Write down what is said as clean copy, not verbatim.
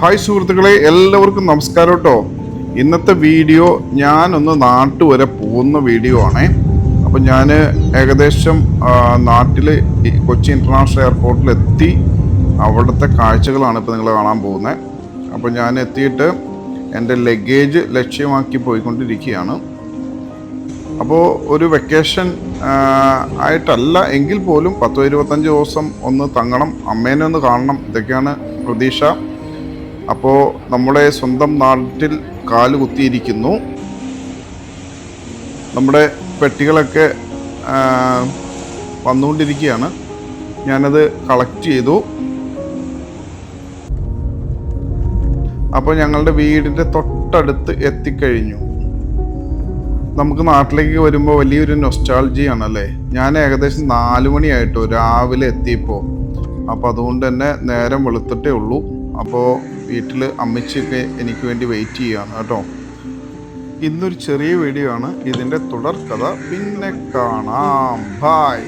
Hi സുഹൃത്തുക്കളെ, എല്ലാവർക്കും നമസ്കാരം കേട്ടോ. ഇന്നത്തെ വീഡിയോ ഞാനൊന്ന് നാട്ടു വരെ പോകുന്ന വീഡിയോ ആണേ. അപ്പം ഞാൻ ഏകദേശം നാട്ടിൽ കൊച്ചി ഇൻ്റർനാഷണൽ എയർപോർട്ടിൽ എത്തി. അവിടുത്തെ കാഴ്ചകളാണ് ഇപ്പോൾ നിങ്ങൾ കാണാൻ പോകുന്നത്. അപ്പോൾ ഞാൻ എത്തിയിട്ട് എൻ്റെ ലഗേജ് ലക്ഷ്യമാക്കി പോയിക്കൊണ്ടിരിക്കുകയാണ്. അപ്പോൾ ഒരു വെക്കേഷൻ ആയിട്ടല്ല എങ്കിൽ പോലും 10-25 ദിവസം ഒന്ന് തങ്ങണം, അമ്മേനെ ഒന്ന് കാണണം, ഇതൊക്കെയാണ് പ്രതീക്ഷ. അപ്പോൾ നമ്മുടെ സ്വന്തം നാട്ടിൽ കാല് കുത്തിയിരിക്കുന്നു. നമ്മുടെ പെട്ടികളൊക്കെ വന്നുകൊണ്ടിരിക്കുകയാണ്. ഞാനത് കളക്ട് ചെയ്തു. അപ്പോൾ ഞങ്ങളുടെ വീടിൻ്റെ തൊട്ടടുത്ത് എത്തിക്കഴിഞ്ഞു. നമുക്ക് നാട്ടിലേക്ക് വരുമ്പോൾ വലിയൊരു നൊസ്റ്റാൾജിയാണല്ലേ. ഞാൻ ഏകദേശം 4 മണിയായിട്ടോ രാവിലെ എത്തിയപ്പോൾ. അപ്പോൾ അതുകൊണ്ട് തന്നെ നേരം വെളുത്തിട്ടേ ഉള്ളൂ. അപ്പോൾ വീട്ടിൽ അമ്മച്ചിയൊക്കെ എനിക്ക് വേണ്ടി വെയിറ്റ് ചെയ്യുകയാണ് കേട്ടോ. ഇന്നൊരു ചെറിയ വീഡിയോ ആണ്. ഇതിൻ്റെ തുടർ കഥ പിന്നെ കാണാം. ബൈ.